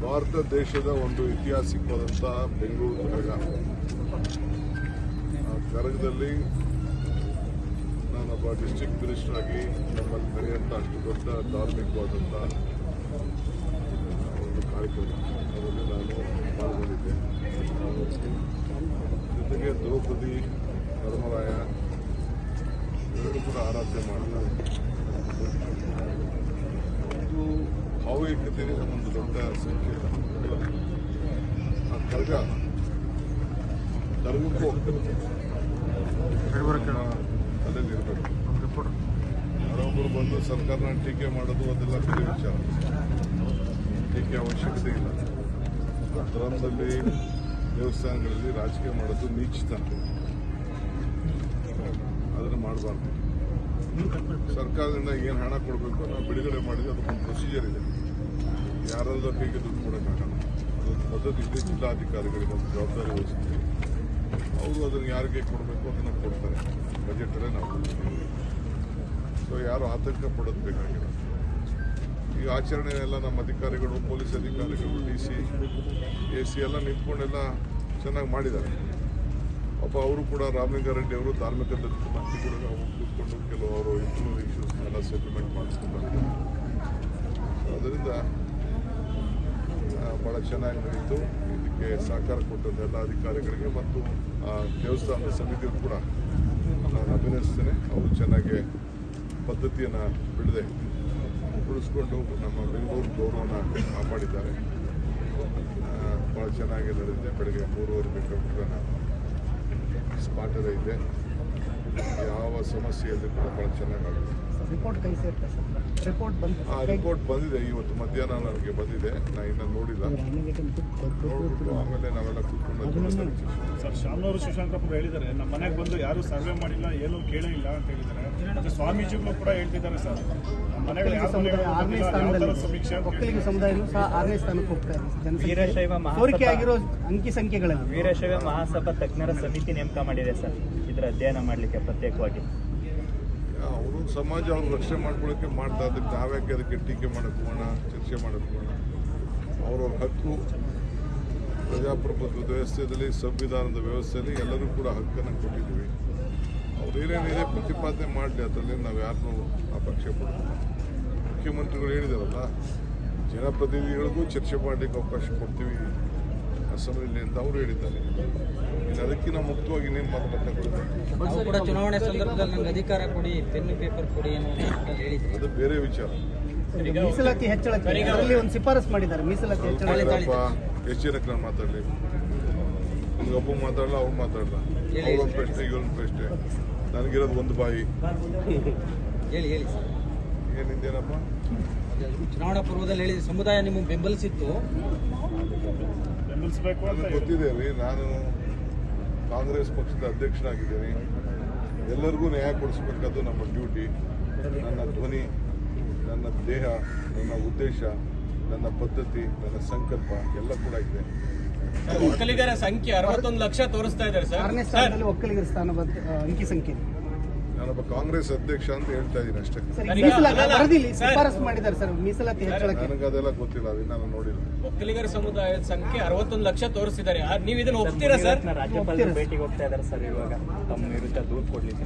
ಭಾರತ ದೇಶದ ಒಂದು ಐತಿಹಾಸಿಕವಾದಂಥ ಬೆಂಗಳೂರು ಕರಗ. ಆ ಕರಗದಲ್ಲಿ ನಾನೊಬ್ಬ ಡಿಸ್ಟ್ರಿಕ್ಟ್ ಮಿನಿಸ್ಟರ್ ಆಗಿ ನಮ್ಮಲ್ಲಿ ನಡೆಯುವಂಥ ಅಷ್ಟು ದೊಡ್ಡ ಧಾರ್ಮಿಕವಾದಂಥ ಒಂದು ಕಾರ್ಯಕ್ರಮ ಅದರಲ್ಲಿ ನಾನು ಪಾಲ್ಗೊಂಡಿದ್ದೆ. ಜೊತೆಗೆ ದ್ರೌಪದಿ ಧರ್ಮರಾಯ ಇವರು ಕೂಡ ಆರಾಧನೆ ಮಾಡ್ತಾರೆ. ಇದು ಭಾವೈಕ್ಯತೆಗೆ ಒಂದು ದೊಡ್ಡ ಸಂಕೇತ. ಆ ಕರಗಕ್ಕೂ ಅಲ್ಲಲ್ಲಿ ಇರಬೇಕು. ಯಾರೊಬ್ಬರು ಬಂದು ಸರ್ಕಾರನ ಟೀಕೆ ಮಾಡೋದು ಅದೆಲ್ಲ ಬೇರೆ ವಿಚಾರ. ಟೀಕೆ ಅವಶ್ಯಕತೆ ಇಲ್ಲ. ಧರ್ಮದಲ್ಲಿ ದೇವಸ್ಥಾನಗಳಲ್ಲಿ ರಾಜಕೀಯ ಮಾಡೋದು ನೀಚತನ. ಅದನ್ನು ಮಾಡಬಾರ್ದು. ಸರ್ಕಾರದಿಂದ ಏನು ಹಣ ಕೊಡಬೇಕು ನಾವು ಬಿಡುಗಡೆ ಮಾಡಿದ್ರೆ ಅದಕ್ಕೊಂದು ಪ್ರೊಸೀಜರ್ ಇದೆ. ಯಾರಾದ್ರೂ ಕೈಗೆ ದುಡ್ಡು ಕೊಡೋಕ್ಕಾಗಲ್ಲ. ಅದೊಂದು ಪದ್ಧತಿ ಇದೆ. ಜಿಲ್ಲಾಧಿಕಾರಿಗಳಿಗೆ ಒಂದು ಜವಾಬ್ದಾರಿ ವಹಿಸ್ತೀವಿ. ಅವರು ಅದನ್ನು ಯಾರಿಗೆ ಕೊಡಬೇಕು ಅದನ್ನು ಕೊಡ್ತಾರೆ. ಬಜೆಟಲ್ಲೇ ನಾವು ಕೊಡ್ತೀವಿ. ಸೊ ಯಾರು ಆತಂಕ ಪಡೋದು ಬೇಕಾಗಿಲ್ಲ. ಈ ಆಚರಣೆಯೆಲ್ಲ ನಮ್ಮ ಅಧಿಕಾರಿಗಳು, ಪೊಲೀಸ್ ಅಧಿಕಾರಿಗಳು, DC, AC ಎಲ್ಲ ನಿಂತ್ಕೊಂಡೆಲ್ಲ ಚೆನ್ನಾಗಿ ಮಾಡಿದ್ದಾರೆ. ಪಾಪ ಅವರು ಕೂಡ ರಾಮಲಿಂಗಾರೆಡ್ಡಿ ಅವರು ಧಾರ್ಮಿಕ ಮಂತ್ರಿ ಕೂಡ ಕೂತ್ಕೊಂಡು ಕೆಲವು ಅವರು ಇಂಟರ್ನಲ್ ಇಶ್ಯೂಸ್ನೆಲ್ಲ ಸೆಟಲ್ಮೆಂಟ್ ಮಾಡಿಸ್ಕೊಂಡು ಅದರಿಂದ ಭಾಳ ಚೆನ್ನಾಗಿ ನಡೀತು. ಇದಕ್ಕೆ ಸಹಕಾರ ಕೊಟ್ಟಂತ ಎಲ್ಲ ಅಧಿಕಾರಿಗಳಿಗೆ ಮತ್ತು ದೇವಸ್ಥಾನದ ಸಮಿತಿಯು ಕೂಡ ನಾನು ಅಭಿನಂದಿಸ್ತೇನೆ. ಅವರು ಚೆನ್ನಾಗಿ ಪದ್ಧತಿಯನ್ನು ಬಿಡದೆ ಉಳಿಸ್ಕೊಂಡು ನಮ್ಮ ಬೆಂಗಳೂರು ಗೌರವನ ಕಾಪಾಡಿದ್ದಾರೆ. ಭಾಳ ಚೆನ್ನಾಗಿ ನಡೆದಿದೆ. ಬೆಳಗ್ಗೆ 3:30 ನಾನು ಸ್ಪಾಟಲ್ಲೇ ಇದೆ. ಯಾವ ಸಮಸ್ಯೆಯಲ್ಲಿ ಕೂಡ ಭಾಳ ಚೆನ್ನಾಗಾಗಿದೆ. ರಿಪೋರ್ಟ್ ಬಂದಿದೆ. ಇವತ್ತು ಮಧ್ಯಾಹ್ನ ನನಗೆ ಬಂದಿದೆ. ನಾನು ಇನ್ನೂ ನೋಡಿಲ್ಲ. ನೋಡ್ಬಿಟ್ಟು ಆಮೇಲೆ ನಾವೆಲ್ಲ ಕೂತ್ಕೊಂಡು ಸರ್, ಶಾಮನೂರು ಶಿವಶಂಕರಪ್ಪ ಹೇಳಿದ್ದಾರೆ, ನಮ್ಮ ಮನೆಗೆ ಬಂದು ಯಾರು ಸರ್ವೆ ಮಾಡಿಲ್ಲ, ಏನೂ ಕೇಳೇ ಇಲ್ಲ ಅಂತ ಹೇಳಿದ್ದಾರೆ. ಸ್ವಾಮೀಜಿಗಳು ಕೂಡ ಹೇಳ್ತಿದ್ದಾರೆ ಸರ್, ನಮ್ಮ ಮನೆಗಳು ಒಕ್ಕಲಿಗ ಸಮುದಾಯನೂ ಸಹ 6ನೇ ಸ್ಥಾನಕ್ಕೆ ಹೋಗ್ತಾರೆ. ವೀರಶೈವ ಆಗಿರೋ ಅಂಕಿ ಸಂಖ್ಯೆಗಳನ್ನು ವೀರಶೈವ ಮಹಾಸಭಾ ತಜ್ಞರ ಸಮಿತಿ ನೇಮಕ ಮಾಡಿದೆ ಸರ್, ಇದರ ಅಧ್ಯಯನ ಮಾಡಲಿಕ್ಕೆ ಪ್ರತ್ಯೇಕವಾಗಿ. ಅವರು ಸಮಾಜ ಅವ್ರು ರಕ್ಷಣೆ ಮಾಡ್ಕೊಳ್ಳೋಕ್ಕೆ ಮಾಡ್ತಾ ಅದಕ್ಕೆ ನಾವ್ಯಾಕೆ ಅದಕ್ಕೆ ಟೀಕೆ ಮಾಡಕ್ಕೆ ಹೋಗೋಣ, ಚರ್ಚೆ ಮಾಡಕ್ಕೆ ಹೋಗೋಣ. ಅವ್ರವ್ರ ಹಕ್ಕು. ಪ್ರಜಾಪ್ರಭುತ್ವ ವ್ಯವಸ್ಥೆಯಲ್ಲಿ, ಸಂವಿಧಾನದ ವ್ಯವಸ್ಥೆಯಲ್ಲಿ ಎಲ್ಲರೂ ಕೂಡ ಹಕ್ಕನ್ನು ಕೊಟ್ಟಿದ್ದೀವಿ. ಅವ್ರು ಏನೇನಿದೆ ಪ್ರತಿಪಾದನೆ ಮಾಡಲಿ. ಅದರಲ್ಲಿ ನಾವು ಯಾರನ್ನೂ ಅಪೇಕ್ಷೆ ಪಡೋದು. ಮುಖ್ಯಮಂತ್ರಿಗಳು ಹೇಳಿದಾರಲ್ಲ, ಜನಪ್ರತಿನಿಧಿಗಳಿಗೂ ಚರ್ಚೆ ಮಾಡಲಿಕ್ಕೆ ಅವಕಾಶ ಕೊಡ್ತೀವಿ ಅಸೆಂಬ್ಲಿಯಲ್ಲಿ ಅಂತ ಅವರು ಹೇಳಿದ್ದಾರೆ. ಇನ್ನು ಅದಕ್ಕಿಂತ ಮುಕ್ತವಾಗಿ ಇನ್ನೇನು ಮಾತನಾಡ್ತಾರೆ. ಚುನಾವಣೆ ಸಂದರ್ಭದಲ್ಲಿ ನನಗೆ ಅಧಿಕಾರ ಕೊಡಿ, ಪೆನ್ನು ಪೇಪರ್ ಕೊಡಿ ಅದು ಬೇರೆ ವಿಚಾರ. ಮೀಸಲಾತಿ ಹೆಚ್ಚಳಕ್ಕೆ ಒಂದು ಶಿಫಾರಸು ಮಾಡಿದ್ದಾರೆ. ಮೀಸಲಾತಿ ಹೆಚ್ಚಳ ಎಷ್ಟು ಜನಕ್ಕೆ ನಾನು ಮಾತಾಡಲಿ? ನಿಮ್ಗೆ ಒಬ್ಬ ಮಾತಾಡಲ್ಲ, ಅವ್ರು ಮಾತಾಡಲ್ಲ. ಅವ್ರೊಂದು ಪ್ರಶ್ನೆ, ಇವರೊಂದು ಪ್ರಶ್ನೆ. ನನಗಿರೋದು ಒಂದು ಬಾಯಿ. ಹೇಳಿ ಏನಿದ್ದೇನಪ್ಪ? ಚುನಾವಣಾ ಪೂರ್ವದಲ್ಲಿ ಹೇಳಿದ ಸಮುದಾಯ ನಿಮಗೆ ಬೆಂಬಲಿಸಿತ್ತು. ನನಗೆ ಗೊತ್ತಿದೆ ರೀ. ನಾನು ಕಾಂಗ್ರೆಸ್ ಪಕ್ಷದ ಅಧ್ಯಕ್ಷನಾಗಿದ್ದೀನಿ. ಎಲ್ಲರಿಗೂ ನ್ಯಾಯ ಕೊಡಿಸ್ಬೇಕಾದ್ದು ನಮ್ಮ ಡ್ಯೂಟಿ. ನನ್ನ ಧ್ವನಿ, ನನ್ನ ದೇಹ, ನನ್ನ ಉದ್ದೇಶ, ನನ್ನ ಪದ್ಧತಿ, ನನ್ನ ಸಂಕಲ್ಪ ಎಲ್ಲ ಕೂಡ ಇದೆ. ಒಕ್ಕಲಿಗರ ಸಂಖ್ಯೆ 61 ಲಕ್ಷ ತೋರಿಸ್ತಾ ಇದ್ದಾರೆ ಸರ್. 6ನೇ ಸ್ಥಾನದಲ್ಲಿ ಒಕ್ಕಲಿಗರ ಸ್ಥಾನ ಅಂಕಿ ಸಂಖ್ಯೆ. ನಾನೊಬ್ಬ ಕಾಂಗ್ರೆಸ್ ಅಧ್ಯಕ್ಷ ಅಂತ ಹೇಳ್ತಾ ಇದ್ದೀನಿ ಅಷ್ಟೇ. ವರದಿಯಲ್ಲಿ ಶಿಫಾರಸು ಮಾಡಿದ್ದಾರೆ ಸರ್ ಮೀಸಲಾತಿ ಹೆಚ್ಚಳಕ್ಕೆ. ನನಗೆ ಅದೆಲ್ಲ ಗೊತ್ತಿಲ್ಲ, ಅದನ್ನ ನಾನು ನೋಡಿಲ್ಲ. ಒಕ್ಕಲಿಗರ ಸಮುದಾಯದ ಸಂಖ್ಯೆ 61 ಲಕ್ಷ ತೋರಿಸಿದ್ದಾರೆ. ನೀವು ಇದನ್ನು ಒಪ್ತೀರಾ ಸರ್? ರಾಜ್ಯಪಾಲರ ಭೇಟಿಗೆ ಹೋಗ್ತಾ ಇದ್ದಾರೆ ಸರ್ ಇವಾಗ ತಮ್ಮ ವಿರುದ್ಧ ದೂರು ಕೊಡ್ಲಿಕ್ಕೆ.